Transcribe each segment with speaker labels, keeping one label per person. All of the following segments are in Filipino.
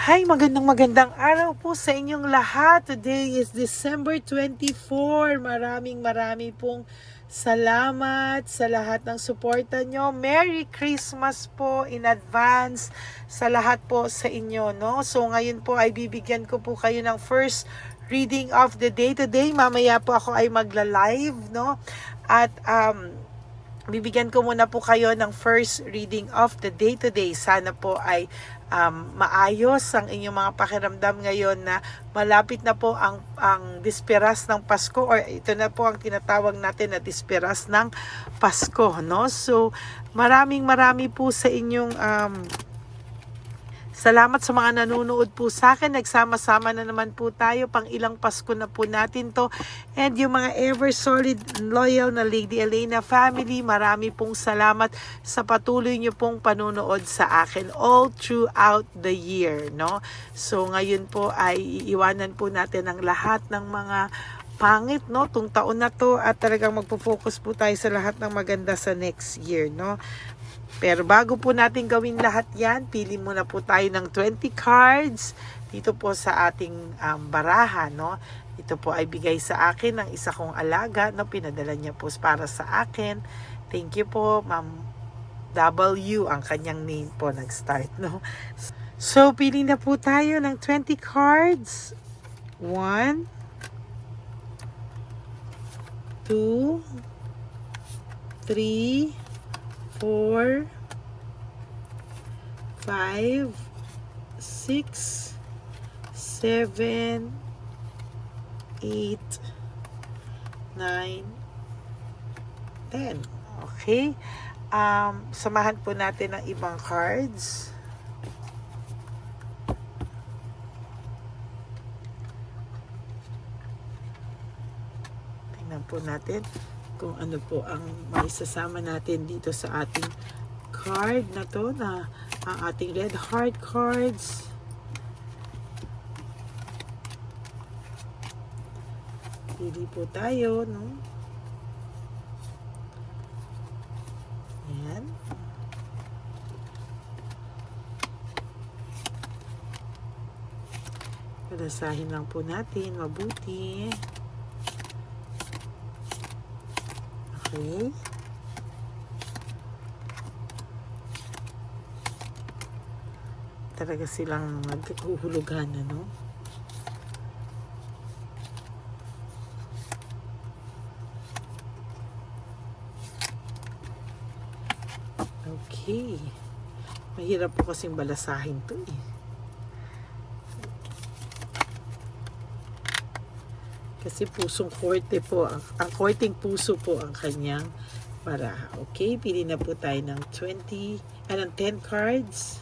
Speaker 1: Hi, magandang araw po sa inyong lahat. Today is December 24. Marami pong salamat sa lahat ng suporta nyo. Merry Christmas po in advance sa lahat po sa inyo, no? So ngayon po ay bibigyan ko po kayo ng first reading of the day today. Mamaya po ako ay magla-live, no? At bibigyan ko muna po kayo ng first reading of the day today. Sana po ay maayos ang inyong mga pakiramdam ngayon na malapit na po ang disperas ng Pasko, or ito na po ang tinatawag natin na disperas ng Pasko, no? So marami po sa inyong salamat sa mga nanonood po sa akin. Nagsama-sama na naman po tayo. Pang ilang Pasko na po natin to. And yung mga ever solid loyal na Lady Elena family, marami pong salamat sa patuloy nyo pong panonood sa akin all throughout the year, no? So ngayon po ay iiwanan po natin ang lahat ng mga pangit, no, tung taon na to, at talagang magpo-focus po tayo sa lahat ng maganda sa next year, no? Pero bago po natin gawin lahat yan, pili muna po tayo ng 20 cards dito po sa ating baraha, no? Ito po ay bigay sa akin ng isa kong alaga, no? Pinadala niya po para sa akin. Thank you po, Ma'am W, ang kanyang name po nag-start, no? So, pili na po tayo ng 20 cards. 1, 2, 3, 4, 5, 6, 7, 8, 9, 10. Okay? Samahan po natin ang ibang cards. Tingnan po natin kung ano po ang maisasama natin dito sa ating card na to, na ang ating red heart cards. Pili po tayo, no? Ayan. Palasahin lang po natin mabuti. Okay. Talaga silang naghuhulugan, ano? Okay. Mahirap po kasing balasahin to eh. Kasi pusong korte po, ang korteng puso po ang kanyang baraha. Okay, pili na po tayo ng 10 cards.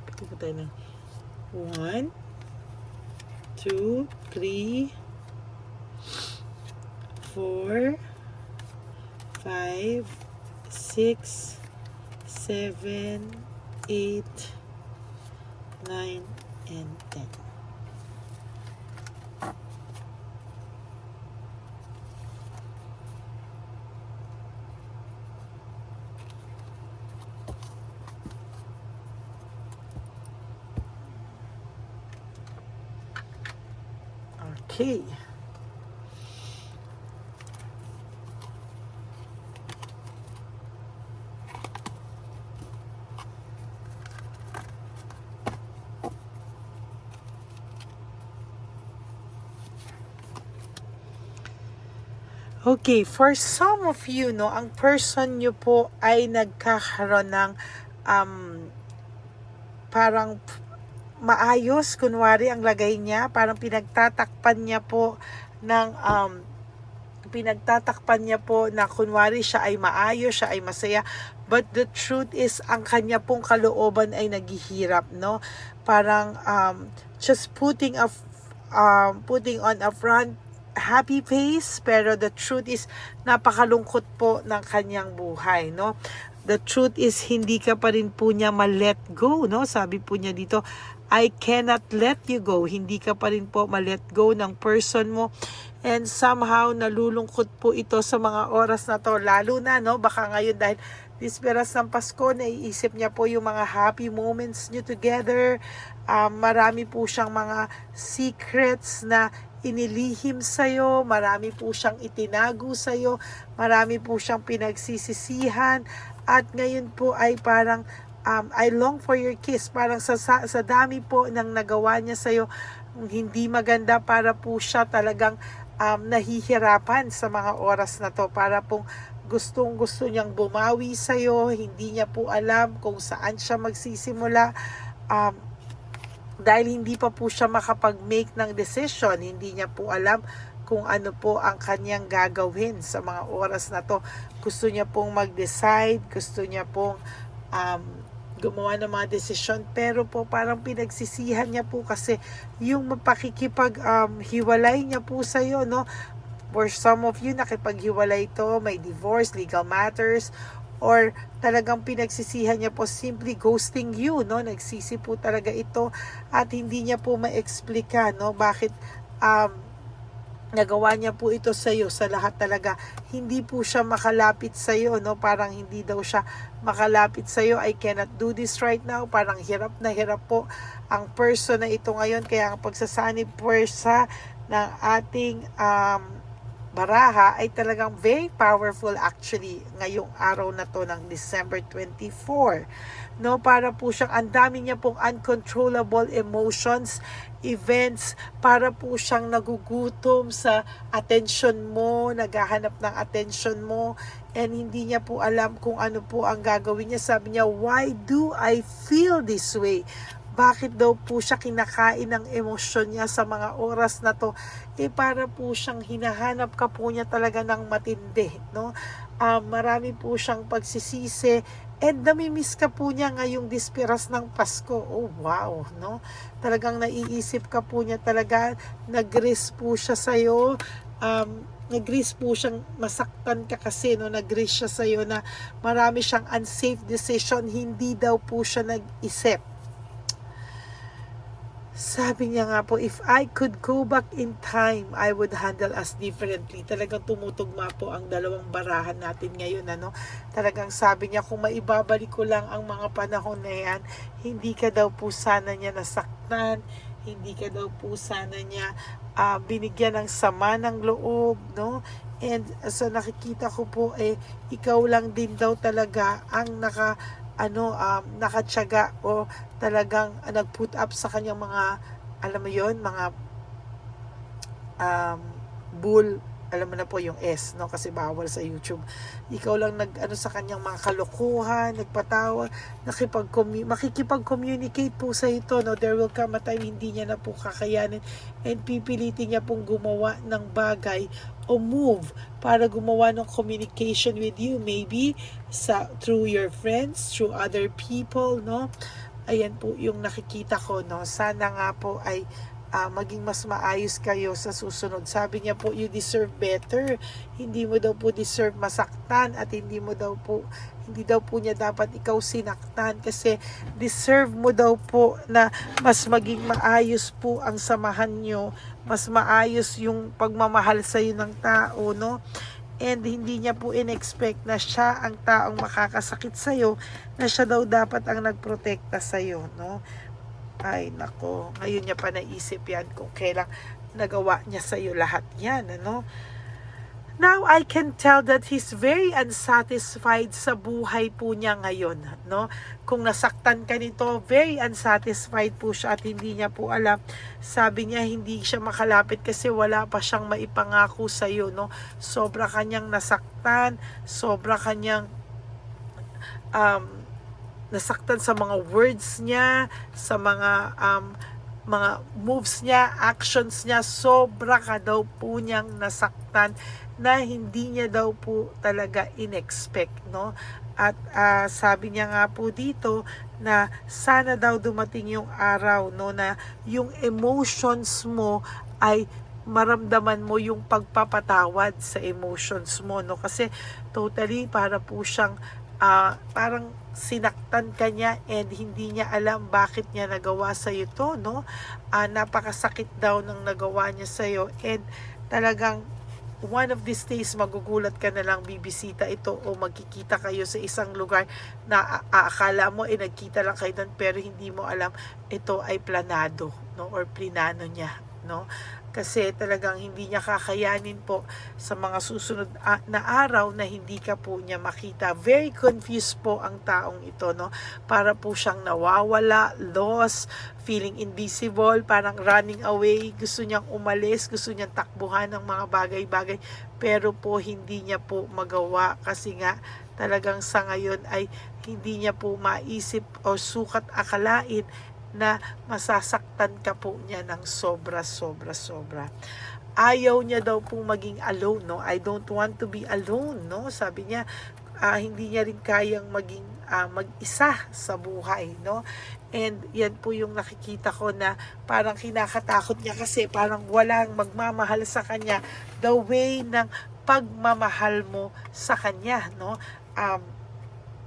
Speaker 1: Pili po tayo ng 1, 2, 3, 4, 5, 6, 7, 8, 9, and 10. Okay. Okay, for some of you, no, ang person nyo po ay nagkakaroon ng parang maayos, kunwari ang lagay niya, parang pinagtatakpan niya po na kunwari siya ay maayos, siya ay masaya, but the truth is ang kanya pong kalooban ay naghihirap, no? Parang just putting on a front happy face, pero the truth is napakalungkot po ng kanyang buhay, no? The truth is hindi ka pa rin po niya ma-let go, no? Sabi po niya dito, I cannot let you go. Hindi ka pa rin po ma-let go ng person mo. and somehow nalulungkot po ito sa mga oras na to, lalo na no, baka ngayon dahil Bisperas ng Pasko, naiisip niya po yung mga happy moments niyo together. Marami po siyang mga secrets na inilihim sa'yo, marami po siyang itinago sa'yo, marami po siyang pinagsisisihan, at ngayon po ay parang I long for your kiss, parang sa dami po ng nagawa niya sa'yo, hindi maganda, para po siya talagang nahihirapan sa mga oras na to, para pong gusto niyang bumawi sa'yo, hindi niya po alam kung saan siya magsisimula, dahil hindi pa po siya makapag-make ng decision, hindi niya po alam kung ano po ang kanyang gagawin sa mga oras na to. Gusto niya pong mag-decide, gusto niya pong gumawa ng mga desisyon, pero po parang pinagsisihan niya po kasi yung hiwalay niya po sa'yo, no? For some of you, nakipaghiwalay to, may divorce, legal matters, or talagang pinagsisihan niya po simply ghosting you, no? Nagsisi po talaga ito, at hindi niya po ma-explica, no? Bakit nagawa niya po ito sa iyo, sa lahat talaga. Hindi po siya makalapit sa iyo, no? Parang hindi daw siya makalapit sa iyo. I cannot do this right now. Parang hirap na hirap po ang person na ito ngayon. Kaya ang pagsasanib puwersa ng ating baraha ay talagang very powerful actually ngayong araw na to ng December 24. No, para po siyang ang dami niya pong uncontrollable emotions, events, para po siyang nagugutom sa attention mo, naghahanap ng attention mo, and hindi niya po alam kung ano po ang gagawin niya. Sabi niya, why do I feel this way? Bakit daw po siya kinakain ng emosyon niya sa mga oras na to? Para po siyang hinahanap ka po niya talaga ng matindi, no? Marami po siyang pagsisisi, and namimiss ka po niya ngayong Bisperas ng Pasko. Oh, wow, no? Talagang naiisip ka po niya talaga, nag-risk po siya sa'yo, nag-risk po siyang masaktan ka kasi, no? Nag-risk siya sa'yo na marami siyang unsafe decision, hindi daw po siya nag-isip. Sabi niya nga po, if I could go back in time, I would handle us differently. Talagang tumutugma po ang dalawang barahan natin ngayon, ano? Talagang sabi niya, kung maibabalik ko lang ang mga panahon na yan, hindi ka daw po sana niya nasaktan, hindi ka daw po sana niya binigyan ng sama ng loob, no? And so nakikita ko po, ikaw lang din daw talaga ang nakatyaga o talagang nag-put up sa kanyang mga, alam mo yon, mga bull, alam mo na po yung S, no? Kasi bawal sa YouTube. Ikaw lang sa kanyang mga kalokohan, nagpatawa, makikipag-communicate po sa ito, no? There will come a time hindi niya na po kakayanin, and pipilitin niya pong gumawa ng bagay o move para gumawa ng communication with you, maybe through your friends, through other people, no? Ayan po yung nakikita ko, no? Sana nga po ay maging mas maayos kayo sa susunod. Sabi niya po, you deserve better. Hindi mo daw po deserve masaktan, at hindi daw po niya dapat ikaw sinaktan, kasi deserve mo daw po na mas maging maayos po ang samahan nyo, mas maayos yung pagmamahal sa iyo ng tao, no? And hindi niya po in-expect na siya ang taong makakasakit sa iyo, na siya daw dapat ang nagprotekta sa iyo, no? Ay nako, ngayon niya pa naisip yan kung kailan nagawa niya sa iyo lahat yan, ano? Now, I can tell that he's very unsatisfied sa buhay po niya ngayon, no? Kung nasaktan ka nito, very unsatisfied po siya, at hindi niya po alam. Sabi niya, hindi siya makalapit kasi wala pa siyang maipangako sa iyo, no? Sobra kanyang nasaktan, sobra kanyang nasaktan sa mga words niya, sa mga moves niya, actions niya. Sobra ka daw po niyang nasaktan na hindi niya daw po talaga in-expect, no? At sabi niya nga po dito na sana daw dumating yung araw, no, na yung emotions mo ay maramdaman mo yung pagpapatawad sa emotions mo, no? Kasi totally para po siyang parang sinaktan ka niya, and hindi niya alam bakit niya nagawa sa iyo to, no? Napakasakit daw ng nagawa niya sa iyo, and talagang one of these days magugulat ka na lang bibisita ito o magkikita kayo sa isang lugar na aakala mo nagkita lang kayo doon pero hindi mo alam ito ay planado, no, or plinano niya, no, kasi talagang hindi niya kakayanin po sa mga susunod na araw na hindi ka po niya makita. Very confused po ang taong ito, no, para po siyang nawawala, lost, feeling invisible, parang running away, gusto niyang umalis, gusto niyang takbuhan ng mga bagay-bagay, pero po hindi niya po magawa kasi nga talagang sa ngayon ay hindi niya po maisip o sukat akalain na masasaktan ka po niya ng sobra. Ayaw niya daw po maging alone, no? I don't want to be alone, no? Sabi niya, hindi niya rin kayang maging mag-isa sa buhay, no? And yan po yung nakikita ko na parang kinakatakot niya kasi parang walang magmamahal sa kanya the way ng pagmamahal mo sa kanya, no?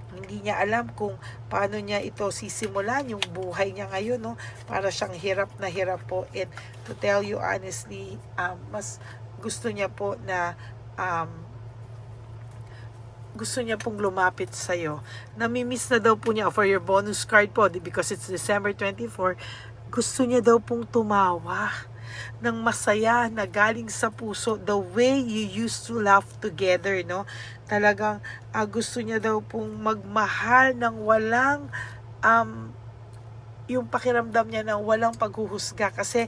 Speaker 1: Hindi niya alam kung paano niya ito sisimulan yung buhay niya ngayon, no? Para siyang hirap na hirap po. And to tell you honestly, mas gusto niya po na gusto niya pong lumapit sa'yo. Namimiss na daw po niya for your bonus card po because it's December 24. Gusto niya daw pong tumawa ng masaya na galing sa puso, the way you used to laugh together, no? Talagang gusto niya daw pong magmahal ng walang yung pakiramdam niya ng walang paghuhusga kasi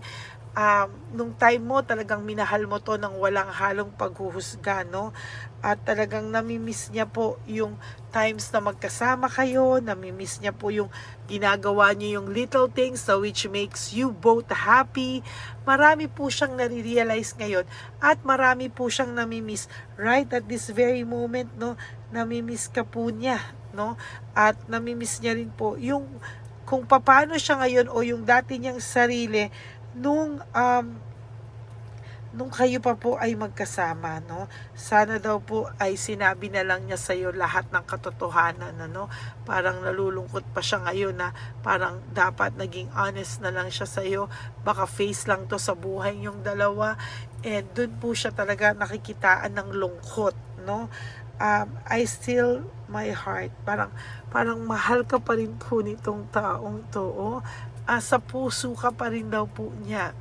Speaker 1: nung time mo talagang minahal mo to ng walang halong paghuhusga, no? At talagang namimiss niya po yung times na magkasama kayo, namimiss niya po yung ginagawa niyo yung little things na which makes you both happy. Marami po siyang nare-realize ngayon at marami po siyang namimiss right at this very moment, no? Namimiss ka po niya, no? At namimiss niya rin po yung kung paano siya ngayon o yung dati niyang sarili nung kayo pa po ay magkasama, no? Sana daw po ay sinabi na lang niya sa iyo lahat ng katotohanan, no? Parang nalulungkot pa siya ngayon na parang dapat naging honest na lang siya sa iyo. Baka face lang to sa buhay niyong dalawa. And doon po siya talaga nakikitaan ng lungkot, no? I still my heart. Parang mahal ka pa rin po nitong taong to, oh. Sa puso ka pa rin daw po niya.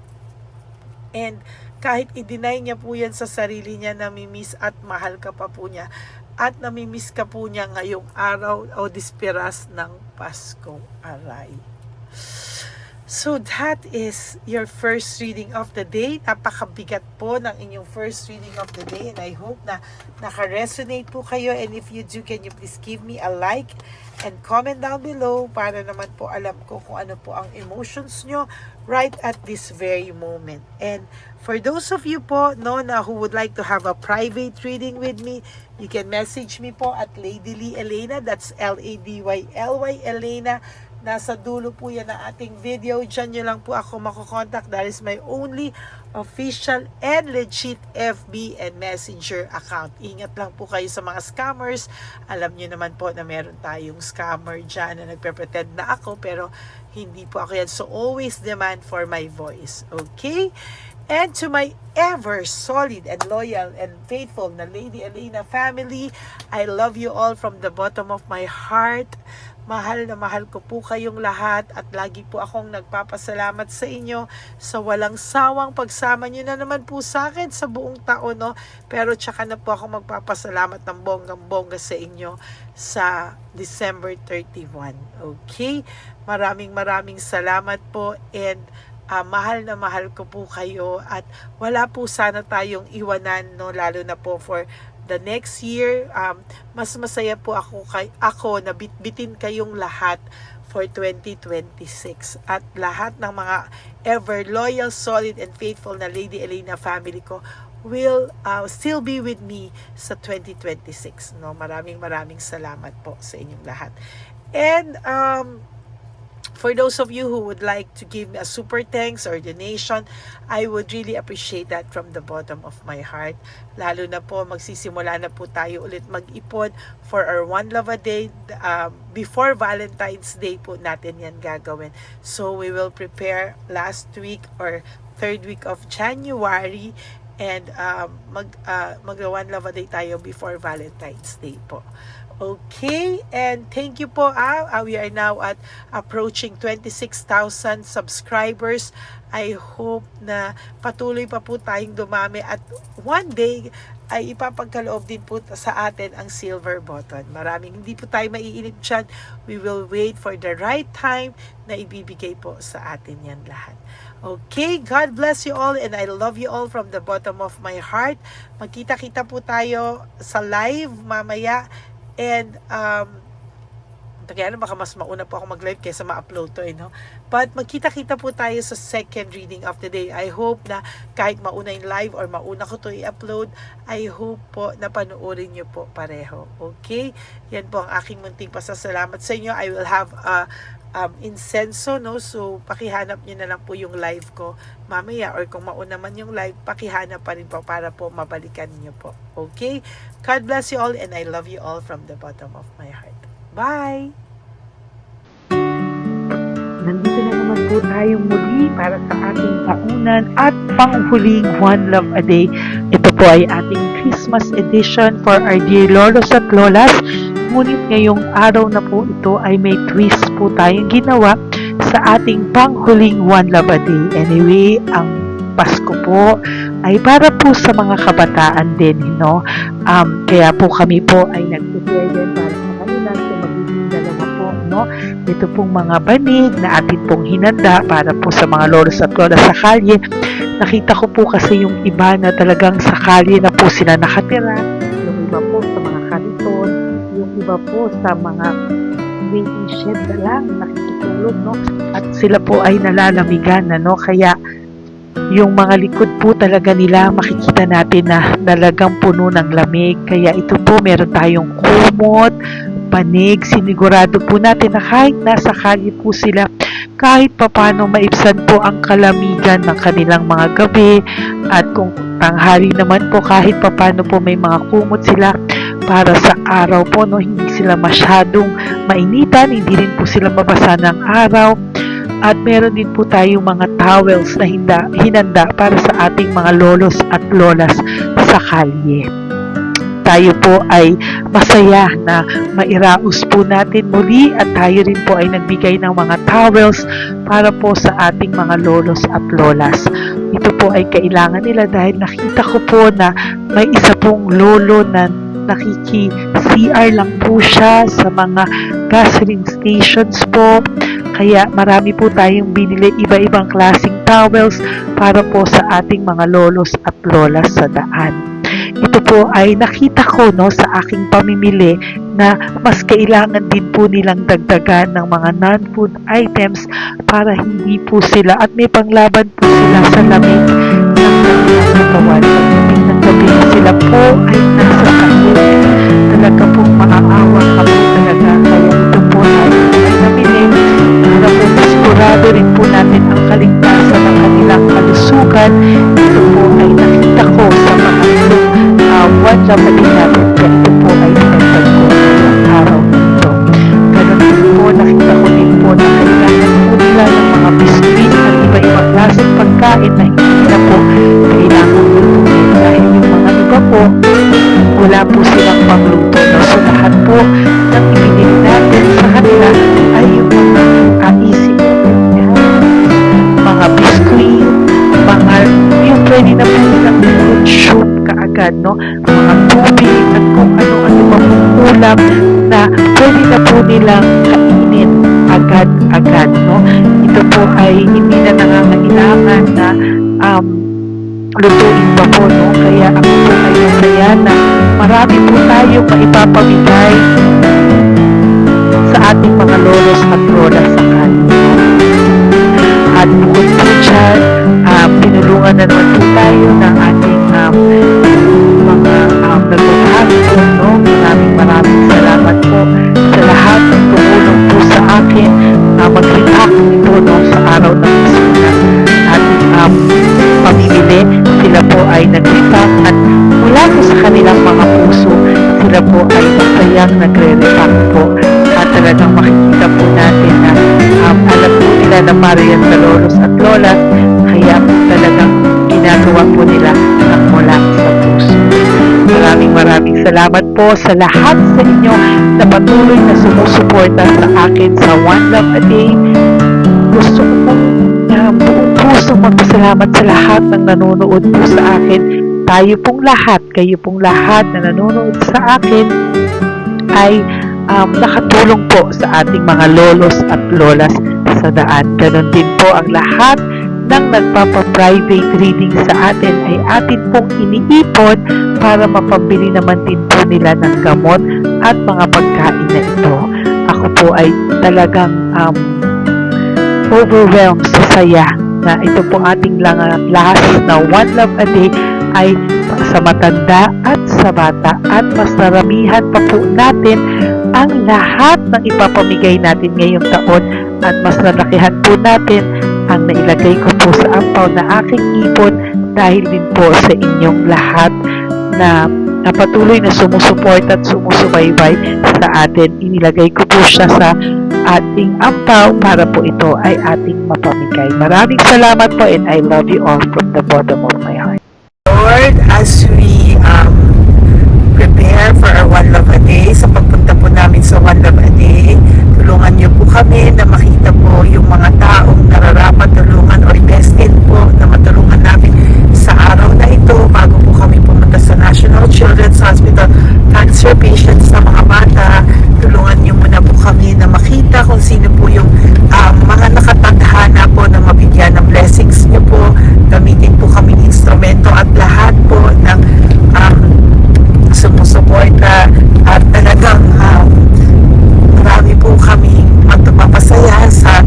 Speaker 1: And kahit i-deny niya po yan sa sarili niya, namimiss at mahal ka pa po niya. At namimiss ka po niya ngayong araw o disperas ng Pasko, aray. So that is your first reading of the day. Napakabigat po ng inyong first reading of the day. And I hope na naka-resonate po kayo. And if you do, can you please give me a like and comment down below para naman po alam ko kung ano po ang emotions nyo right at this very moment. And for those of you po, no, na who would like to have a private reading with me, you can message me po at Lady Lee Elena. That's LADYLY Elena. Nasa dulo po yan ng ating video. Diyan nyo lang po ako makokontak. That is my only official and legit FB and Messenger account. Ingat lang po kayo sa mga scammers. Alam nyo naman po na meron tayong scammer dyan na nagpe-pretend na ako pero hindi po ako yan. So always demand for my voice. Okay? And to my ever solid and loyal and faithful na Lady Elena family, I love you all from the bottom of my heart. Mahal na mahal ko po kayong lahat at lagi po akong nagpapasalamat sa inyo sa walang sawang pagsama nyo na naman po sa akin sa buong taon, no? Pero tsaka na po ako magpapasalamat ng bonggang-bongga sa inyo sa December 31. Okay? Maraming salamat po and mahal na mahal ko po kayo at wala po sana tayong iwanan, no? Lalo na po for the next year. Mas masaya po ako na bitbitin kayong lahat for 2026 at lahat ng mga ever loyal, solid and faithful na Lady Elena family ko will still be with me sa 2026, no? Maraming salamat po sa inyong lahat. And for those of you who would like to give me a super thanks or donation, I would really appreciate that from the bottom of my heart. Lalo na po, magsisimula na po tayo ulit mag-ipon for our One Love a Day. Before Valentine's Day po natin yan gagawin. So we will prepare last week or third week of January. and mag One Love a Day tayo before Valentine's Day po. Okay, and thank you po. We are now at approaching 26,000 subscribers. I hope na patuloy pa po tayong dumami at one day ay ipapagkaloob din po sa atin ang silver button. Hindi po tayo maiinip dyan. We will wait for the right time na ibibigay po sa atin yan lahat. Okay, God bless you all and I love you all from the bottom of my heart. Magkita-kita po tayo sa live mamaya. And, kaya baka mas mauna po ako mag-live kaysa ma-upload to, no? But magkita-kita po tayo sa second reading of the day. I hope na kahit mauna yung live or mauna ko to i-upload, I hope po na panoorin nyo po pareho. Okay? Yan po ang aking munting pasasalamat sa inyo. I will have incenso, no? So, pakihanap nyo na lang po yung live ko mamaya, or kung mauna man yung live, pakihanap pa rin po para po mabalikan nyo po. Okay? God bless you all and I love you all from the bottom of my heart. Bye! Nandito na naman po tayo muli para sa ating taunan at panghuling One Love a Day. Ito po ay ating Christmas edition for our dear lolos at lolas. Ngunit ngayong araw na po ito ay may twist po tayong ginawa sa ating panghuling One Love a Day. Anyway, ang Pasko po ay para po sa mga kabataan din, no? Kaya po kami po ay nag-prepare din para sa kanila. So magiging dalawa po, no? Ito pong mga banig na atin pong hinanda para po sa mga lolos at lolas sa kalye. Nakita ko po kasi yung iba na talagang sa kalye na po sila nakatira. Yung iba po sa mga kariton, yung iba po sa mga waiting shed na lang nakikitulog, no? At sila po ay nalalamigan, no? Kaya yung mga likod po talaga nila makikita natin na talagang puno ng lamig. Kaya ito po meron tayong kumot, panig. Sinigurado po natin na kahit nasa kalye po sila, kahit papano maibsan po ang kalamigan ng kanilang mga gabi. At kung tanghali naman po, kahit papano po may mga kumot sila para sa araw po, no? Hindi sila masyadong mainitan, hindi rin po sila mabasa ng araw. At meron din po tayong mga towels na hinanda para sa ating mga lolos at lolas sa kalye. Tayo po ay masaya na mairaos po natin muli at tayo rin po ay nagbigay ng mga towels para po sa ating mga lolos at lolas. Ito po ay kailangan nila dahil nakita ko po na may isa pong lolo na nakiki-CR lang po siya sa mga gasoline stations po. Kaya marami po tayong binili iba-ibang klaseng towels para po sa ating mga lolos at lolas sa daan. Ito po ay nakita ko, no, sa aking pamimili na mas kailangan din po nilang dagdagan ng mga non-food items para hindi po sila at may panglaban po sila sa lamig ng kanilang katawan. Pagdating ng gabi sila po ay nasa sakit. Talaga pong maaawa ka po talaga. Kaya ito po ay nabili para po masigurado rin po natin ang kaligtasan ng kanilang kalusugan. Ito po ay nakita ko sa mga One Love a Day natin. Kaya ito po ay pinagtag ko ngayong araw nito. Ganon din po, nakita ko din po na kailangan po nila ng mga biscuit at iba-ibang klaseng pagkain na hindi na po kailangan lutuin. Dahil yung mga iba po, wala po silang pangluto. No? So lahat po ng ibinili natin sa kanila ay yung mga easy mga biscuit, mga yung pwede na po nilang consume kaagad, no? Mga tubig at kung ano-ano pa pong ulam na pwede na po nilang kainin agad-agad, no? Ito po ay hindi na nangangailangan na lutuin pa po, no? Kaya ako po ay masaya na marami po tayong maipapamigay sa ating mga lolos at lolas sa kanila. At bukod po dyan, pinulungan na naman po tayo ng ating mga nagpapahapon, no? Maraming salamat po sa lahat ng tumulong po sa akin mag-react ito, no? Sa araw ng Pasko na ating pamimili. Sila po ay nag-react at mula po sa kanilang mga puso, sila po ay masayang nagre-react po. At talagang makikita po natin na alam po nila na para yan sa lolos at lolas, kaya po talagang ginagawa po nila ng mula sa puso. Maraming salamat po sa lahat sa inyo na patuloy na sumusuporta sa akin sa One Love a Day. Gusto ko pong buong puso magpasalamat sa lahat ng nanonood po sa akin. Tayo pong lahat, kayo pong lahat na nanonood sa akin ay nakatulong po sa ating mga lolos at lolas sa daan. Ganon din po ang lahat ng nagpapa-private reading sa atin ay atin pong iniipon para mapambili naman din po nila ng gamot at mga pagkain na ito. Ako po ay talagang overwhelmed sa saya na ito po ating last na One Love a Day ay sa matanda at sa bata, at mas naramihan pa po natin ang lahat ng ipapamigay natin ngayong taon, at mas nalakihan po natin ang nailagay ko po sa ampaw na aking ipon dahil din po sa inyong lahat na patuloy na sumusuport at sumusubaybay sa atin. Inilagay ko po siya sa ating ampaw para po ito ay ating mapamigay. Maraming salamat po, and I love you all from the bottom of my heart. Lord, as we prepare for our One Love a Day, sa pagpunta po namin sa One Love a Day, tulungan niyo po kami na makita po yung mga taong nararapat tulungan or destined po na matulungan namin sa araw na ito bago po kami pumunta sa National Children's Hospital. Cancer patients na mga bata, tulungan niyo muna po kami na makita kung sino po yung mga nakatadhana po na mabigyan ng blessings niyo po. Gamitin po kami instrumento at lahat po ng sumusuporta, at talagang marami po kami magpapasaya sa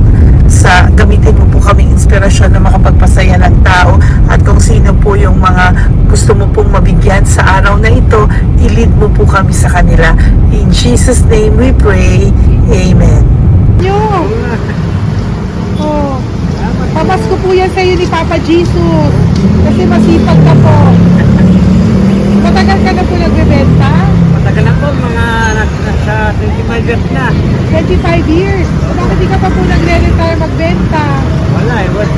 Speaker 1: gamitin mo po kami inspirasyon na makapagpasaya ng tao, at kung sino po yung mga gusto mo pong mabigyan sa araw na ito, i-lead mo po kami sa kanila. In Jesus' name we pray. Amen.
Speaker 2: Oh, pamasko po yan sa'yo ni Papa Jesus. Kasi masipag ka po. Matagal ka na po nagbebenta?
Speaker 3: Matagal na po, mga nasa 25 years na.
Speaker 2: 25 years. Bakit di ka pa po nagre-retire magbenta?
Speaker 3: Wala eh, wala.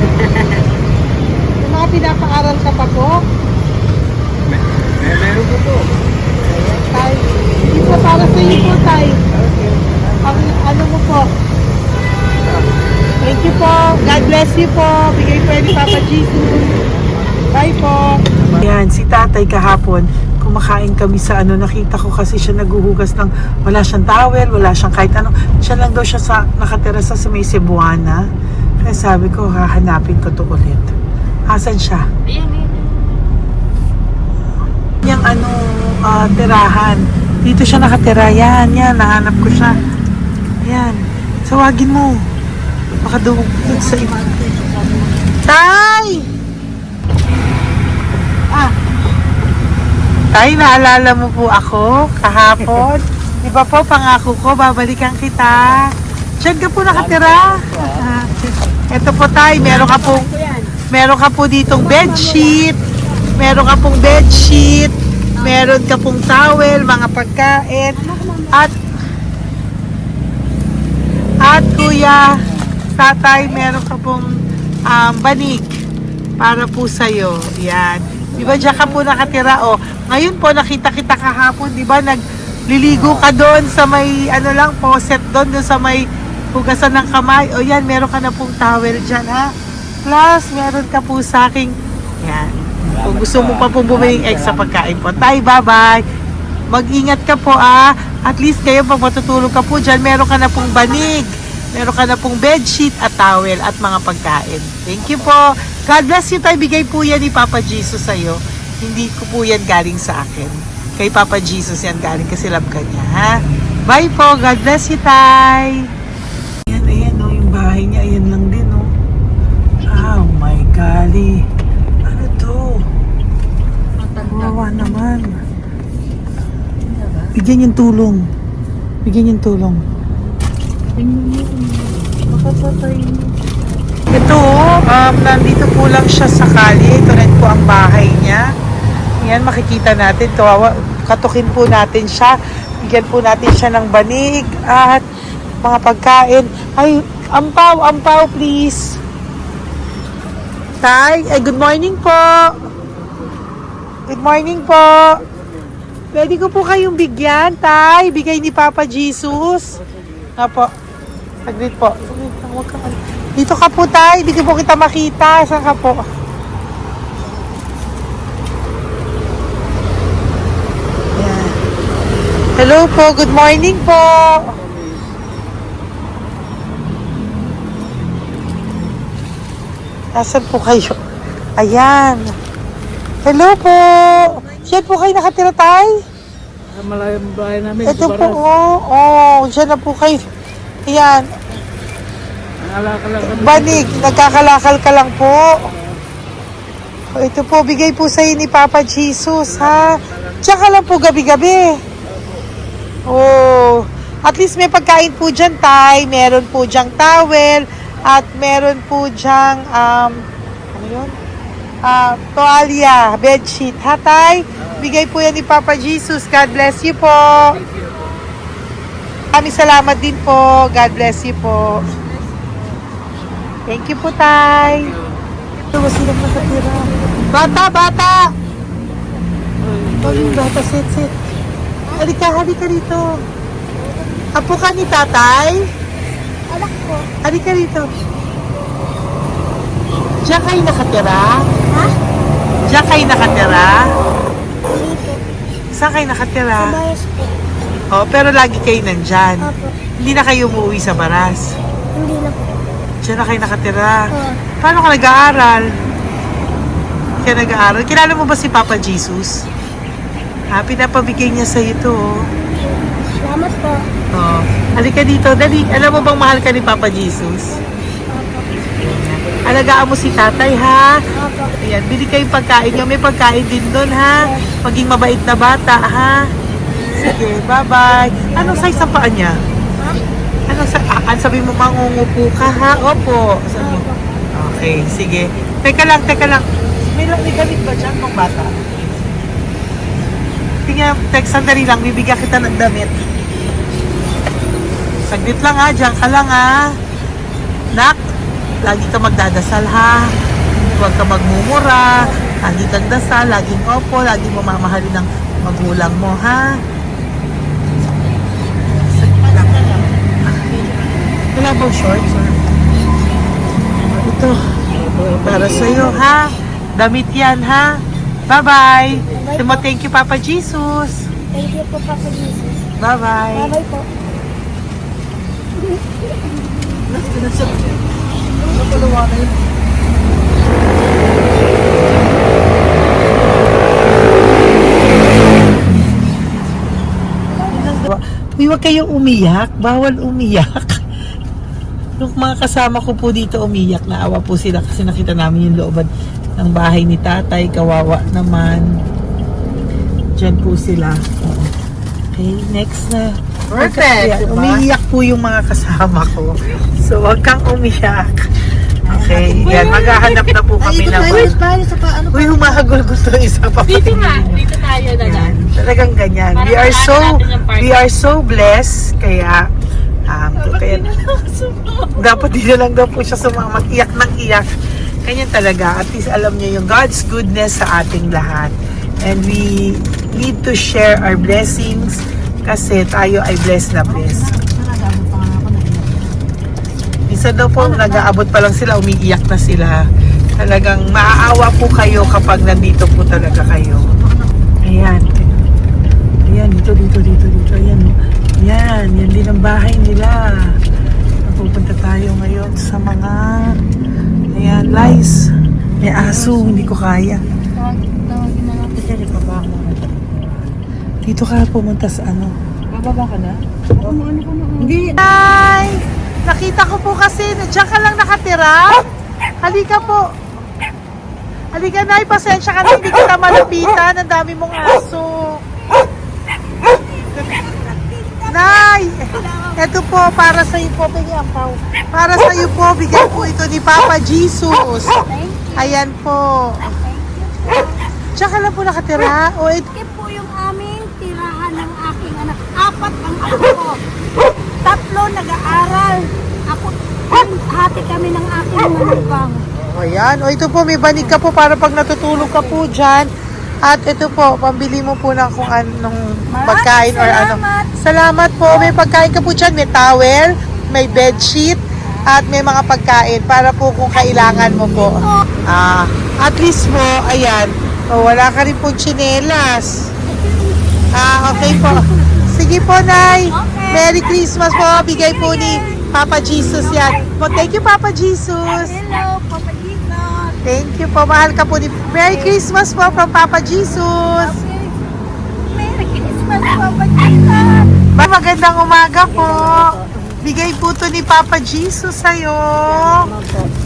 Speaker 2: Yung mga pinapaaral ka pa po?
Speaker 3: Meron ko po.
Speaker 2: Tay, hindi po para sa iyo po, Tay. Ang ano mo po? Thank you po. God bless you po. Bigay po yan ni Papa Jesus. Bye po.
Speaker 1: Yan, si tatay kahapon, kumakain kami sa nakita ko kasi siya naguhugas ng, wala siyang towel, wala siyang kahit ano. Siya lang daw siya nakatira sa may Cebuana. Kaya sabi ko, hahanapin ko to ulit. Asan siya? Yung tirahan. Dito siya nakatira. Yan, nahanap ko siya. Yan. Tawagin mo. Baka doon sa iba. Tay! Tay, naalala mo po ako kahapon? Di ba po, pangako ko, babalikan kita. Diyan ka po nakatira. Ito po, Tay, meron ka po ditong bedsheet. Meron ka pong bedsheet. Meron ka pong towel, mga pagkain. At kuya, tatay, meron ka pong banig para po sa'yo. Yan. Di ba diyan ka po nakatira? O, ngayon po nakita kita kahapon, di ba nagliligo ka doon sa may faucet doon sa may hugasan ng kamay. O yan, meron ka na pong towel dyan, ha? Plus, meron ka po sa aking, yan. Kung gusto mo pa pong bumili extra pagkain po. Tay, bye-bye. Mag-ingat ka po, At least kayo, pag matutulog ka po dyan, meron ka na pong banig. Meron ka na pong bedsheet at towel at mga pagkain. Thank you po. God bless you, Tay. Bigay po yan ni Papa Jesus sa'yo. Hindi ko po yan galing sa akin. Kay Papa Jesus yan galing kasi love ka niya, ha? Bye po. God bless you, Tay. Ayan, yung bahay niya. Ayan lang din, Oh my golly. Ano to? Wawa naman. Bigyan yung tulong. Makapatay mo. Ito, nandito po lang siya sa kalye. Ito rin po ang bahay niya. Yan, makikita natin. Katukin po natin siya. Bigyan po natin siya ng banig at mga pagkain. Ay, ampaw, please. Tay, good morning po. Good morning po. Pwede ko po kayong bigyan, Tay. Bigay ni Papa Jesus. Apo. Saglit po. Saglit lang, huwag kang ano. Dito ka po, Tay. Hindi ko po kita makita. Saan ka po? Yan. Hello po. Good morning po. Nasaan po kayo? Ayan. Hello po. Diyan po kayo nakatira, Tay?
Speaker 3: Malayang bahay namin.
Speaker 1: Ito po, diyan na po kayo. Ayan.
Speaker 3: Alakal lang kami.
Speaker 1: Banig, nagkakalakal ka lang po. O, ito po, bigay po sa'yo ni Papa Jesus, ha? Diyan ka lang po gabi-gabi. Oh, at least may pagkain po dyan, Tay. Meron po diyang towel. At meron po diyang, ano yun? Toalya, bedsheet. Ha, Tay? Bigay po yan ni Papa Jesus. God bless you po. Kami salamat din po. God bless you po. Thank you po, Tay. Ito, silang nakatira. Bata! Oh, yung bata, sit. Halika rito. Apo ka ni Tatay?
Speaker 4: Anak ko.
Speaker 1: Halika rito. Diyan kayo nakatira?
Speaker 4: Ha?
Speaker 1: Diyan kayo nakatira?
Speaker 4: Dito.
Speaker 1: Saan kayo nakatira?
Speaker 4: Bayas po.
Speaker 1: Oh, pero lagi kayo nandyan.
Speaker 4: Opo.
Speaker 1: Hindi na kayo umuwi sa Baras.
Speaker 4: Hindi na po.
Speaker 1: Diyan na kayo nakatira.
Speaker 4: Oo.
Speaker 1: Paano ka nag-aaral? Kaya nag-aaral. Kilala mo ba si Papa Jesus? Ha, pinapabigay niya sa'yo ito. Oh.
Speaker 4: Salamat po.
Speaker 1: Oh. Halika dito. Dali. Alam mo bang mahal ka ni Papa Jesus?
Speaker 4: Opo.
Speaker 1: Alagaan mo si tatay, ha?
Speaker 4: Opo.
Speaker 1: Ayan, bili kayong pagkain nyo. May pagkain din doon, ha? Maging mabait na bata, ha? Sige, bye-bye. Anong size ang paa niya?
Speaker 4: Ha?
Speaker 1: Anong sa... sabi mo, mangungupo ka, ha? Opo. Sabi mo.
Speaker 4: Opo.
Speaker 1: Okay, sige. Teka lang. May gamit ba dyan pang bata? Tingnan, sandali lang. Bibigyan kita ng damit. Saglit lang, ha? Diyan ka lang, ha? Nak, lagi ka magdadasal, ha? Huwag ka magmumura. Lagi kang dasal. Laging opo. Lagi mo mamahalin ng magulang mo, ha? Saglit lang. Wala bang shorts, or? Ito. Para sa'yo, ha? Damit yan, ha? Bye-bye. Thank you, Papa Jesus.
Speaker 4: Thank you po, Papa Jesus.
Speaker 1: Bye-bye.
Speaker 4: Bye-bye po.
Speaker 1: Uy, huwag kayong umiyak. Bawal umiyak. Nung mga kasama ko po dito umiyak, naawa po sila kasi nakita namin yung looban ng bahay ni tatay. Kawawa naman. Diyan po sila. Okay, next na.
Speaker 3: Perfect, diba?
Speaker 1: Umiiyak po yung mga kasama ko. So, huwag kang umiyak. Okay, yan. Maghahanap na po kami ng... Uy, humahagol gusto isa pa.
Speaker 5: Dito tayo na
Speaker 1: Yan. Talagang ganyan. We are so blessed. Kaya, dapat di na lang daw po siya sumama. Iyak ng iyak. Ganyan talaga. At least alam niyo yung God's goodness sa ating lahat. And we need to share our blessings kasi tayo ay blessed na blessed. Minsan daw po, nag-aabot pa lang sila, umiiyak na sila. Talagang maaawa po kayo kapag nandito po talaga kayo. Ayan. Ayan, dito. Ayan. Yan din ang bahay nila. Pupunta tayo ngayon sa mga ayan, lice. May aso, hindi ko kaya.
Speaker 5: Tawagin na lang.
Speaker 1: Dito ka pumunta sa ano?
Speaker 5: Bababa ka na?
Speaker 1: Hindi. Hi! Nakita ko po kasi, diyan ka lang nakatira. Halika po. Halika, Nay, pasensya ka na, hindi kita malapitan. Ang dami mong aso. Nay! Ito po, para sa iyo po, para sa iyo po, bigyan po ito ni Papa Jesus. Ayan po. Diyan ka lang po nakatira. O,
Speaker 4: Ito po yung aming tirahan ng aking anak. 4 ang anak ko. 3 nag-aaral. Ako, hati kami ng aking manugang.
Speaker 1: ayan. O, ito po, may banig ka po para pag natutulog ka po dyan, At ito po, pambili mo po ng kung anong
Speaker 4: Maraming
Speaker 1: pagkain or ano.
Speaker 4: salamat.
Speaker 1: Salamat po. May pagkain ka po dyan. May towel, may bedsheet, at may mga pagkain para po kung kailangan mo po. At least po, ayan. Wala ka rin po tsinelas. Okay po. Sige po, Nay.
Speaker 4: Okay.
Speaker 1: Merry Christmas po. Bigay po ni Papa Jesus yan. Po, thank you, Papa Jesus.
Speaker 4: Hello, Papa Jesus.
Speaker 1: Thank you po. Mahal ka po ni... Merry Christmas po from Papa Jesus.
Speaker 4: Merry Christmas, Papa Jesus.
Speaker 1: Magandang umaga po. Bigay po to ni Papa Jesus sa'yo.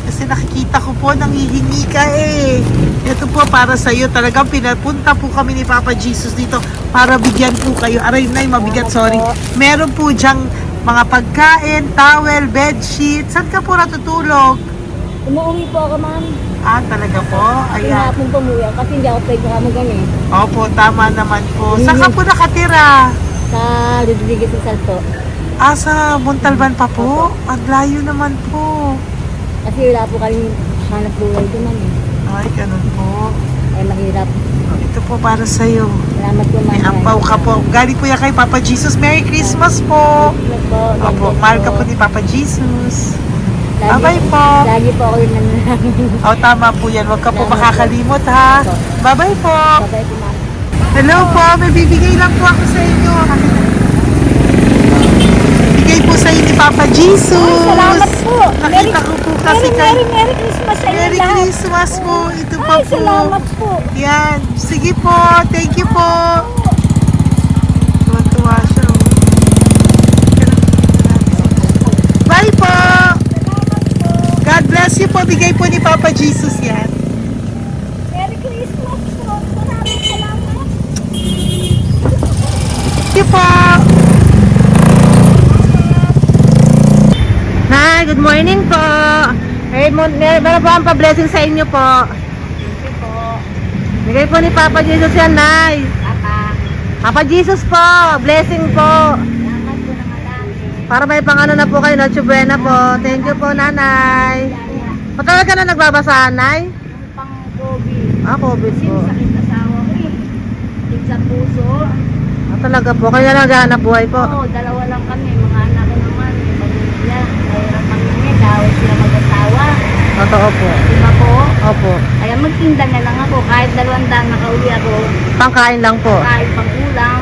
Speaker 1: Kasi nakikita ko po, nanghihingi ka eh. Ito po para sa'yo. Talagang pinapunta po kami ni Papa Jesus dito para bigyan po kayo. Aray, Nay, mabigat, sorry. Meron po dyang mga pagkain, towel, bedsheet. Saan ka po natutulog?
Speaker 5: Umuwi po ako, ma'am.
Speaker 1: Talaga po? Ayan.
Speaker 5: Pinapong pumuwi ako kasi hindi ako pwede kamagan eh.
Speaker 1: Opo, tama naman po. Saan ka po nakatira?
Speaker 5: Sa Rodriguez sa Salto.
Speaker 1: Sa Montalban pa po? Ang layo naman po.
Speaker 5: Kasi wala po kaming hanap buhay doon, ma'am eh.
Speaker 1: Ay, ganun po.
Speaker 5: Ay, mahirap.
Speaker 1: Ito po para sa'yo.
Speaker 5: Salamat po, ma'am.
Speaker 1: May ampaw ka po. Galing po yan kay Papa Jesus. Merry Christmas po.
Speaker 5: Salamat po. God
Speaker 1: Opo,
Speaker 5: bless
Speaker 1: mahal ka po ni Papa Jesus. Bye-bye po.
Speaker 5: Lagi po ako yung nananangin.
Speaker 1: Tama po yan. Huwag ka po
Speaker 5: Salamat po.
Speaker 1: makakalimot ha. Bye-bye po.
Speaker 5: Bye-bye po, ma'am.
Speaker 1: Hello po. May bibigay lang po ako sa inyo. Bigay po sa inyo ni Papa Jesus.
Speaker 4: Salamat po.
Speaker 1: Nakita ko po kasi kayo.
Speaker 4: Merry Christmas sa inyo
Speaker 1: Merry
Speaker 4: lahat.
Speaker 1: Christmas po. Ito pa
Speaker 4: Ay,
Speaker 1: po.
Speaker 4: salamat po.
Speaker 1: Yan. Sige po. Thank you po. Tuwa-tuwa siya. Bye po. God bless you po. Bigay po ni Papa Jesus yan.
Speaker 4: Merry Christmas po. Maraming salamat.
Speaker 1: Thank you po.
Speaker 2: Hi, good morning po. Meron po ang pa-blessing sa inyo po. Bigay po ni Papa Jesus yan, Nay. Papa Jesus po, blessing po. Para may pangano na po kayo, Noche Buena po. Thank you po, Nanay. Matagal ka na nagbabasahan, Nay?
Speaker 4: Pang-COVID.
Speaker 2: COVID po.
Speaker 4: Sakit asawa ko eh. Sakit sa puso.
Speaker 2: Talaga po, kaya naghahanap buhay po.
Speaker 4: Oo, dalawa lang kami. Mga anak ko naman. May pamilya. Mahirap kami niya. Dawit sila mag-asawa.
Speaker 2: Totoo po.
Speaker 4: Diba po?
Speaker 2: Opo.
Speaker 4: Kaya magtinda na lang ako. Kahit 200 nakauwi ako.
Speaker 2: Pangkain lang po.
Speaker 4: Kahit pang ulam.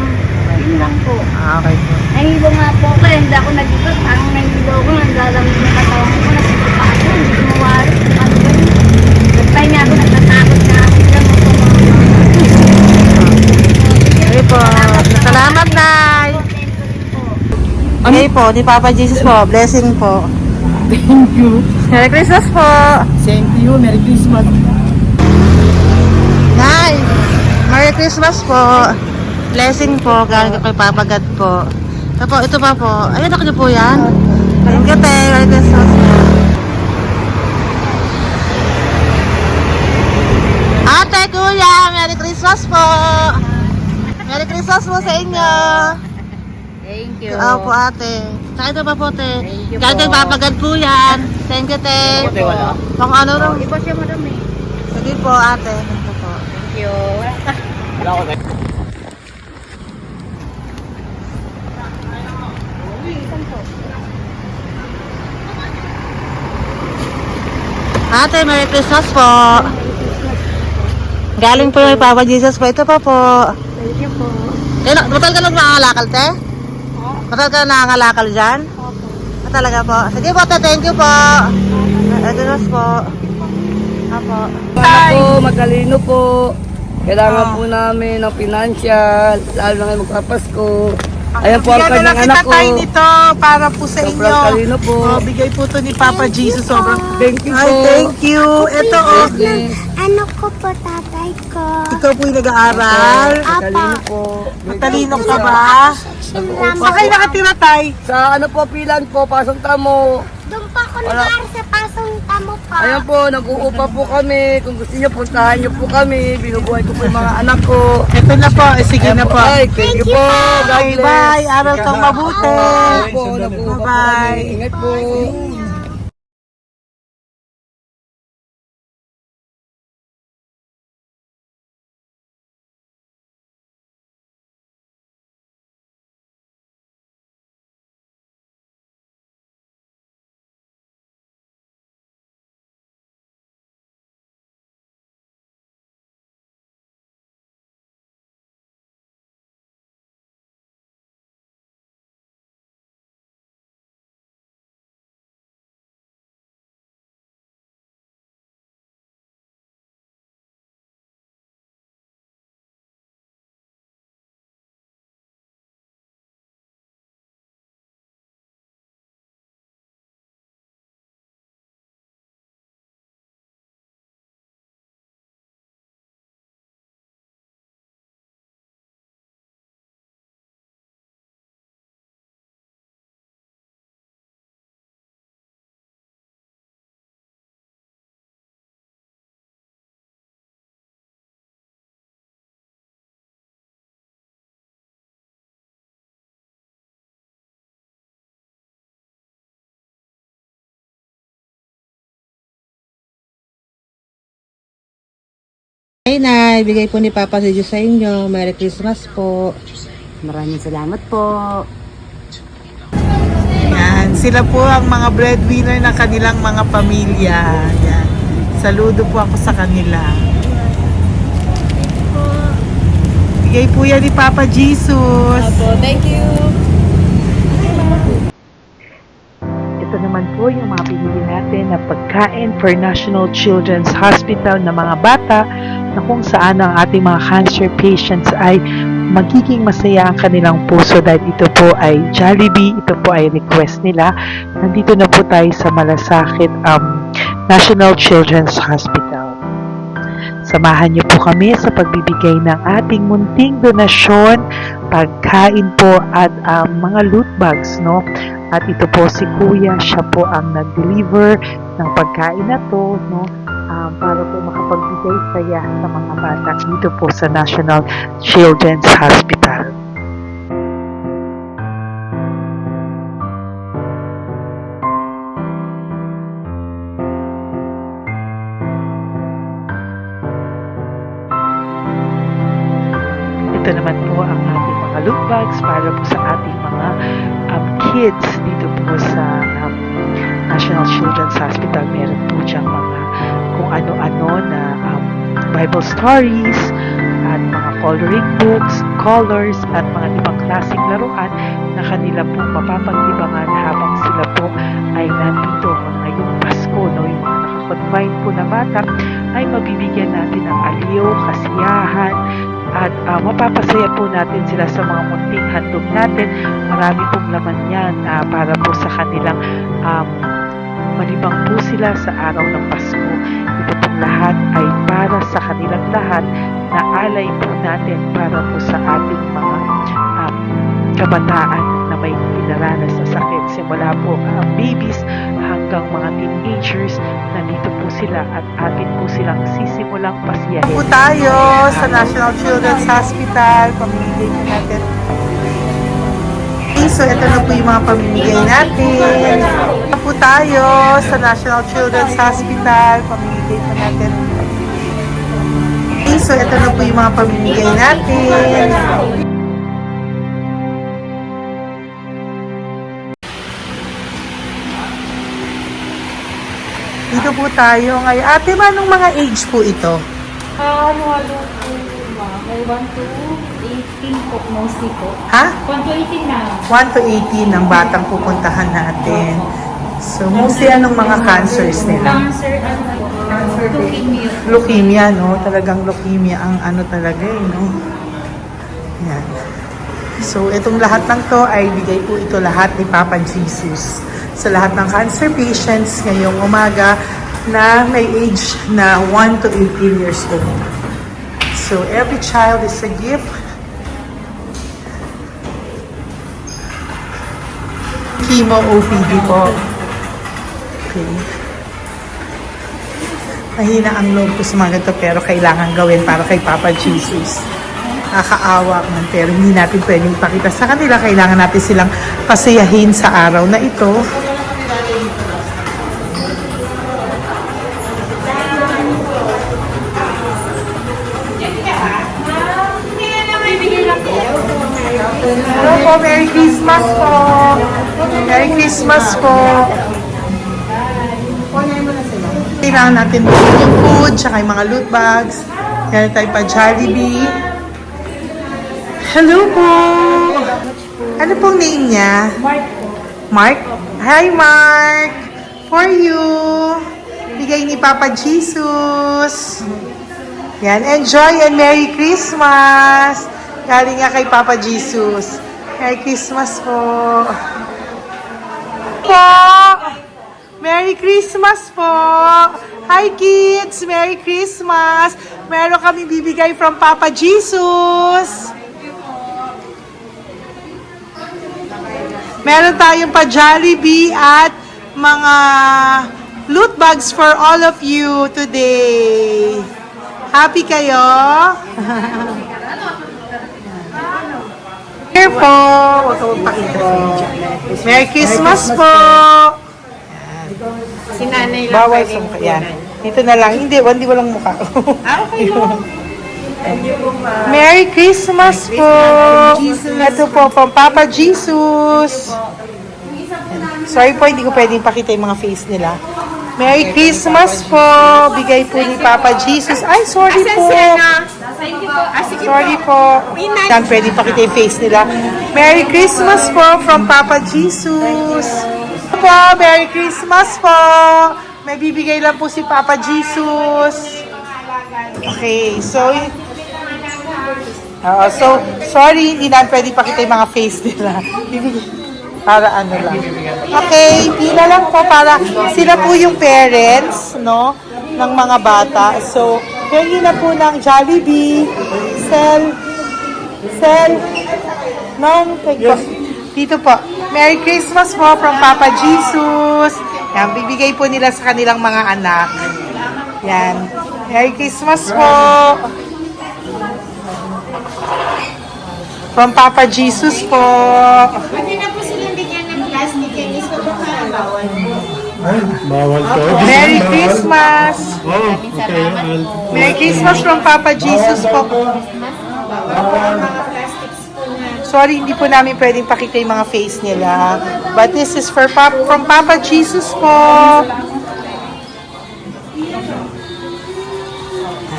Speaker 4: Yun lang po.
Speaker 2: Okay po.
Speaker 4: Nahilo nga po ako. Hindi ako nag-ikot. Parang nahilo ko. Naglalamig na katawan ko. Nagsikot pa ako. Hindi ko mawari. Ano ba yun? Nagtay nga ako. Nagtatakot na ako. Sila mo po mga.
Speaker 2: Okay po. Salamat, Nay. Okay po, ni Papa Jesus po. Blessing po.
Speaker 3: Thank you.
Speaker 2: Merry Christmas po.
Speaker 3: Same to you. Merry Christmas.
Speaker 2: Nay, Merry Christmas po. Blessing po, galing kay Papa God po. Ito pa po. Ayun, ako niyo po yan. Thank you, te. Merry Christmas po. Ate, kuya, Merry Christmas po. Merry Christmas po sa inyo.
Speaker 5: Thank you.
Speaker 2: Po, ate. Saka ito pa po, te.
Speaker 5: Thank you
Speaker 2: Galing kay
Speaker 5: po.
Speaker 2: Papa God po yan. Thank you, te.
Speaker 3: Ate, wala.
Speaker 2: Pang ano rin.
Speaker 5: Iba siya, madam eh.
Speaker 2: Sige po, ate. Ito po.
Speaker 5: Thank you.
Speaker 3: Wala ko.
Speaker 2: Ate, Merry Christmas po. Galing po kay Papa Jesus po. Ito pa po.
Speaker 4: Thank you po.
Speaker 2: Matagal ka lang nangangalakal, te? Matagal ka nangangalakal dyan? Talaga po. Sige po, te. Thank you po. Merry Christmas po. Apo.
Speaker 3: Anak po, matalino po. Kailangan po namin ng financial, lalo na ngayon magpapasko. Ayan po ang
Speaker 1: Bigyan na lang
Speaker 3: kanyang
Speaker 1: kita
Speaker 3: anak ko.
Speaker 1: tayo nito para po sa
Speaker 3: Sobrang
Speaker 1: inyo.
Speaker 3: talino po.
Speaker 1: Bigay po to ni Papa Jesus. Sobrang.
Speaker 3: Thank you
Speaker 1: Ay,
Speaker 3: po.
Speaker 1: thank you. Ito oh.
Speaker 3: Bless.
Speaker 4: Ano ko po tatay ko?
Speaker 1: Ikaw po yung nag-aaral.
Speaker 3: Matalino po.
Speaker 1: Matalino ka ba? Saan kayo nakatira, tay?
Speaker 3: Sa ano po, pilan po, pasong tamo.
Speaker 4: Doon pa ako nag-aaral sa pasong tamo pa.
Speaker 3: Ayan po, nag-uupa po kami. Kung gusto niyo, puntahan niyo po kami. Binubuhay ko po yung mga anak ko.
Speaker 1: Ito na po. Sige na po.
Speaker 3: Ay, thank you po. God
Speaker 1: Bye,
Speaker 3: bless.
Speaker 1: bye. Aral kang mabuti.
Speaker 3: Ayan po, nag-uupa po
Speaker 1: Bye-bye.
Speaker 3: kami. Ingat po.
Speaker 2: Nay, bigay po ni Papa si Diyos sa inyo. Merry Christmas po.
Speaker 5: Maraming salamat po.
Speaker 1: Yan, sila po ang mga breadwinner ng kanilang mga pamilya. Yan. Saludo po ako sa kanila. Bigay po yan ni Papa Jesus.
Speaker 5: Thank you.
Speaker 1: Ito naman po yung mga pinili natin na pagkain for National Children's Hospital na mga bata na kung saan ang ating mga cancer patients ay magiging masaya ang kanilang puso dahil ito po ay Jollibee, ito po ay request nila. Nandito na po tayo sa Malasakit National Children's Hospital. Samahan niyo po kami sa pagbibigay ng ating munting donasyon, pagkain po at mga loot bags, no? At ito po si Kuya, siya po ang nag-deliver ng pagkain na to, no? Para po makapagbigay saya sa mga bata dito po sa National Children's Hospital. Ito naman po ang ating mga loot bags para po sa ating mga kids dito po sa National Children's Hospital. Meron po diyang mga kung ano-ano na Bible stories at mga coloring books, colors at mga ibang klaseng laruan na kanila po mapapaglibangan habang sila po ay nandito ngayong Pasko, no? Yung mga nakakonfine po na bata ay mabibigyan natin ng aliw, kasiyahan, at mapapasaya po natin sila sa mga munting handog natin. Marami pong laman yan para po sa kanilang malibang po sila sa araw ng Pasko. Ito pong lahat ay para sa kanilang lahat na alay po natin para po sa ating mga kabataan na may pinaranas sa sakit. Simula po babies hanggang mga teenagers, nandito po sila at atin po silang sisimulang pasiyahin. Po tayo sa National Children's Hospital, pamimigay po natin. So, ito na po yung mga pamimigay natin. Ito po tayo sa National Children's Hospital, pamimigay po natin. So, ito na po yung mga pamimigay natin. Dito po tayo ngayon. Ate, anong mga age po ito?
Speaker 5: Halo-halo po ba? May 1 to 18 po, mostly po.
Speaker 1: Ha?
Speaker 5: 1 to 18 na.
Speaker 1: 1 to 18 ang batang pupuntahan natin. So, mostly anong mga cancers nila?
Speaker 5: Cancer, leukemia.
Speaker 1: Leukemia, no? Talagang leukemia ang ano talaga no? Yan. So, itong lahat ng to ay bigay po ito lahat ni Papa Jesus sa lahat ng cancer patients ngayong umaga na may age na 1 to 18 years old. So, every child is a gift. Chemo OPD po. Okay. Mahina ang loob ko sa mga ganito pero kailangan gawin para kay Papa Jesus. Nakakaawa man pero hindi natin pwedeng ipakita sa kanila. Kailangan natin silang pasayahin sa araw na ito. Hello po, Merry Christmas po. Merry Christmas po. Kailangan natin yung food, tsaka yung mga loot bags. Yan tayo pa Jollibee. Hello po. Ano pong name niya?
Speaker 5: Mark.
Speaker 1: Mark? Hi Mark. For you. Bigay ni Papa Jesus. Yan, enjoy and Merry Christmas. Galing nga kay Papa Jesus. Merry Christmas po. Merry Christmas po. Hi kids, Merry Christmas. Meron kami bibigay from Papa Jesus. Meron tayong pa Jollibee at mga loot bags for all of you today. Happy kayo? Here po. Huwag ka magpakita sa video. Merry Christmas po.
Speaker 5: Si nanay lang
Speaker 1: Bawal sa mukha. Yan. Ito na lang. Hindi walang mukha.
Speaker 5: Okay mo.
Speaker 1: Merry Christmas po! Ito po, from Papa Jesus. Sorry po, hindi ko pwedeng pakita yung mga face nila. Merry Christmas po! Bigay po ni Papa Jesus. Ay, sorry po! Sorry po. Yan, pwedeng pakita yung face nila. Merry Christmas po from Papa Jesus. Po, Merry Christmas po! May bibigay lang po si Papa Jesus. Okay, so sorry, hindi na pwede pakita yung mga face nila. Para ano lang. Okay, pila lang po para sila po yung parents, no, ng mga bata. So, pengi na po ng Jollibee, Cell, dito po. Merry Christmas po from Papa Jesus. Yan, bibigay po nila sa kanilang mga anak. Yan. Merry Christmas po. From Papa Jesus po.
Speaker 6: Pwede na po silang bigyan ng plastic yan. Iso po bawal po.
Speaker 7: Ay, bawal to.
Speaker 1: Merry Christmas.
Speaker 7: Oh, okay.
Speaker 1: Merry Christmas from Papa Jesus po.
Speaker 6: Mga plastics po na.
Speaker 1: Sorry, hindi po namin pwedeng pakita yung mga face nila. But this is from Papa Jesus po.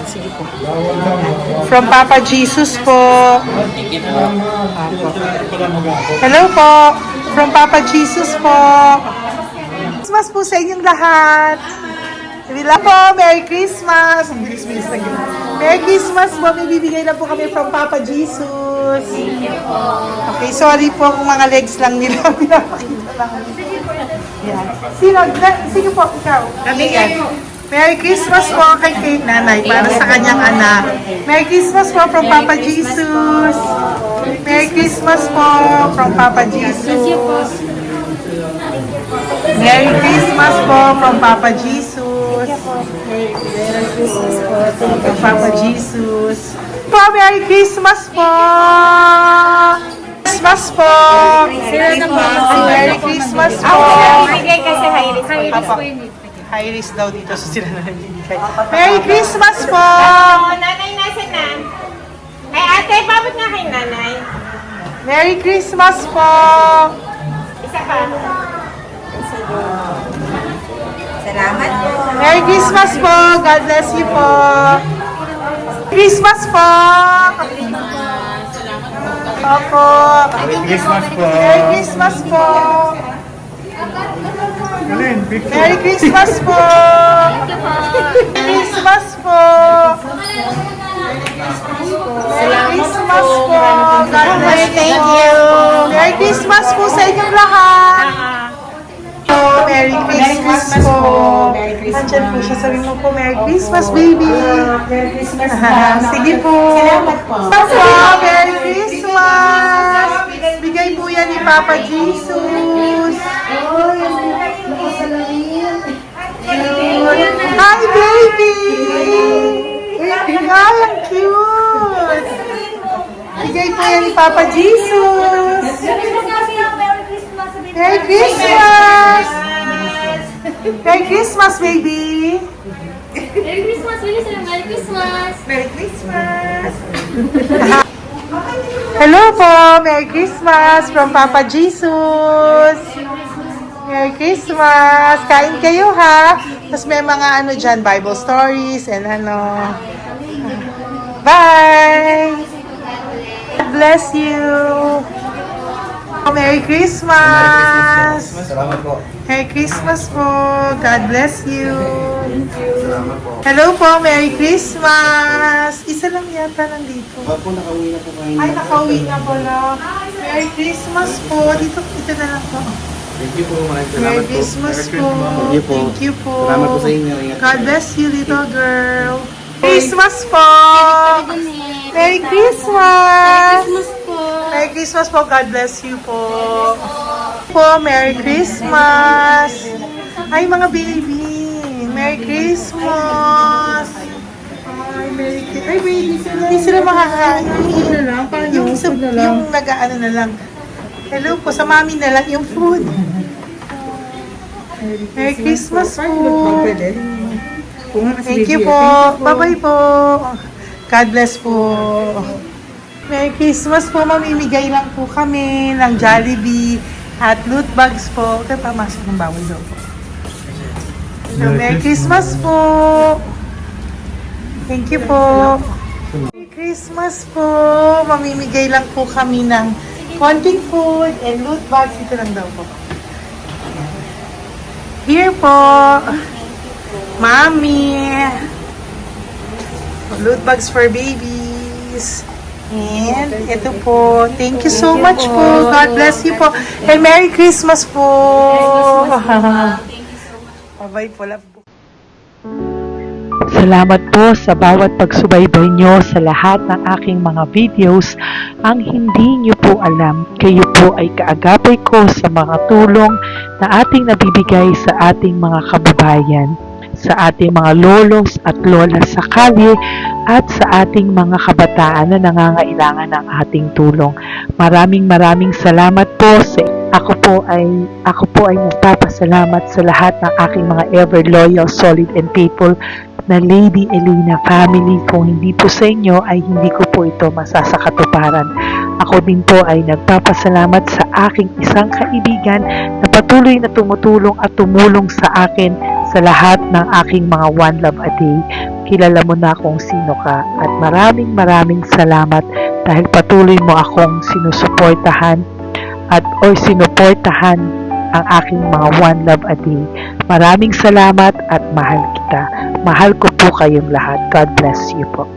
Speaker 1: Sige po. From Papa Jesus po. Hello po. From Papa Jesus po. Christmas po sa inyong lahat. Wala po, Merry Christmas. Merry Christmas po. May bibigay na po kami from Papa Jesus. Okay, sorry po kung mga legs lang nila. Pinapakita lang. Yan. Sige po, ikaw. Yan. Merry Christmas po kay nanay para sa kanyang anak. Merry Christmas po from Papa Jesus. Merry Christmas po from Papa Jesus. Merry Christmas po from Papa Jesus. Merry Christmas po from Papa Jesus. Po, Merry Christmas po. Christmas po. Merry Christmas po.
Speaker 6: Bigay kasi high-risk. High-risk po yun.
Speaker 1: High risk daw dito sa sila na nagbibigay. Merry Christmas po!
Speaker 6: Nanay, nasa na? Ay, ate, babot nga kay nanay.
Speaker 1: Merry Christmas po!
Speaker 6: Isa pa. Salamat po.
Speaker 1: Merry Christmas po! God bless you po! Christmas po! Opo!
Speaker 7: Merry Christmas po.
Speaker 1: Merry Christmas po! Merry Christmas po! Merry Christmas po! Merry Christmas po! God bless you! Thank you! Merry Christmas po sa inyong lahat! Merry Christmas po! Nandiyan po siya. Sabi mo po, Merry Christmas, baby! Merry Christmas po! Sige po! Salamat po! Merry Christmas! Bigay po yan ni Papa Jesus! Hi, baby! Ay, ang cute! Bigay po yan ni Papa Jesus! Merry Christmas! Merry Christmas, baby!
Speaker 5: Merry Christmas! Bilis sila! Merry Christmas!
Speaker 1: Merry Christmas! Hello po! Merry Christmas from Papa Jesus! Merry Christmas! Kain kayo ha! Tapos may mga ano dyan, Bible stories and ano. Bye! God bless you! Merry Christmas!
Speaker 7: Salamat po.
Speaker 1: Merry Christmas po! God bless you! Hello po! Merry Christmas! Isa lang yata nandito.
Speaker 7: Opo, nakauwi na po kayo.
Speaker 1: Ay, nakauwi na pala. Merry Christmas po! Dito na lang po.
Speaker 7: Thank you po. Maraming salamat
Speaker 1: Merry
Speaker 7: po.
Speaker 1: Christmas po!
Speaker 7: Thank you po.
Speaker 1: Thank you po!
Speaker 7: Salamat po sa inyo. Ingat.
Speaker 1: God bless you, little girl! Christmas po! Merry Christmas! Merry Christmas po! God bless you po! Po, Merry Christmas! Ay, mga baby! Merry Christmas! Ay, Merry Christmas! Ay, baby! Hindi sila makakain. Yung nag-ano na lang. Hello po, sa mami na lang yung food. Merry Christmas po! Thank you po. Bye-bye po. God bless po. Merry Christmas po. Mamimigay lang po kami ng Jollibee at loot bags po. Kaya pamasok ng bawal daw po. So, Merry Christmas po. Thank you po. Merry Christmas po. Mamimigay lang po kami ng konting food and loot bags. Ito lang daw po. Here po. Mami. Loot bags for babies. And ito po. Thank you so much po. God bless you po. And Merry Christmas po. Bye-bye po. Love po.
Speaker 8: Salamat po sa bawat pagsubaybay nyo sa lahat ng aking mga videos. Ang hindi nyo po alam, kayo po ay kaagapay ko sa mga tulong na ating nabibigay sa ating mga kababayan, sa ating mga lolos at lola sa kalye at sa ating mga kabataan na nangangailangan ng ating tulong. Maraming salamat po sa ako po ay nagpapasalamat sa lahat ng aking mga ever loyal, solid and faithful na Lady Elena family. Kung hindi po sa inyo ay hindi ko po ito masasakatuparan. Ako din po ay nagpapasalamat sa aking isang kaibigan na patuloy na tumutulong at tumulong sa akin sa lahat ng aking mga One Love a Day. Kilala mo na kung sino ka at maraming salamat dahil patuloy mo akong sinusuportahan or sinuportahan ang aking mga One Love a Day. Maraming salamat at mahal kita. Mahal ko po kayong lahat. God bless you po.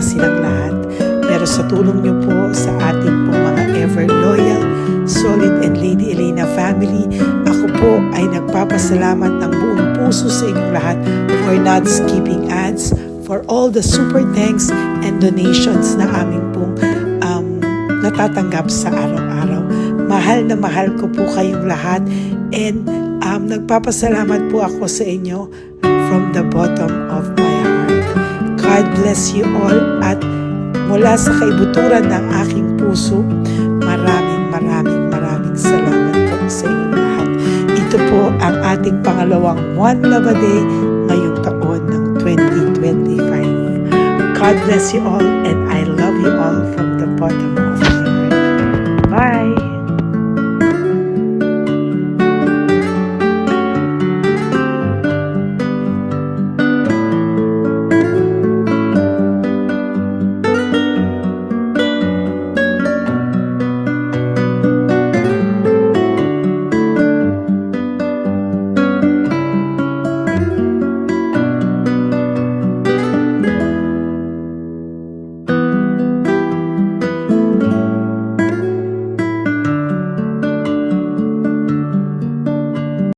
Speaker 1: na silang lahat. Pero sa tulong niyo po sa ating pong mga ever loyal, solid and Lady Elena family, ako po ay nagpapasalamat ng buong puso sa inyong lahat for not skipping ads, for all the super thanks and donations na aming pong natatanggap sa araw-araw. Mahal na mahal ko po kayong lahat, and nagpapasalamat po ako sa inyo from the bottom of my heart. God bless you all, at mula sa kaibuturan ng aking puso, maraming salamat po sa inyong lahat. Ito po ang ating pangalawang One Love a Day ngayong taon ng 2025. God bless you all, and I love you all from the bottom of my heart.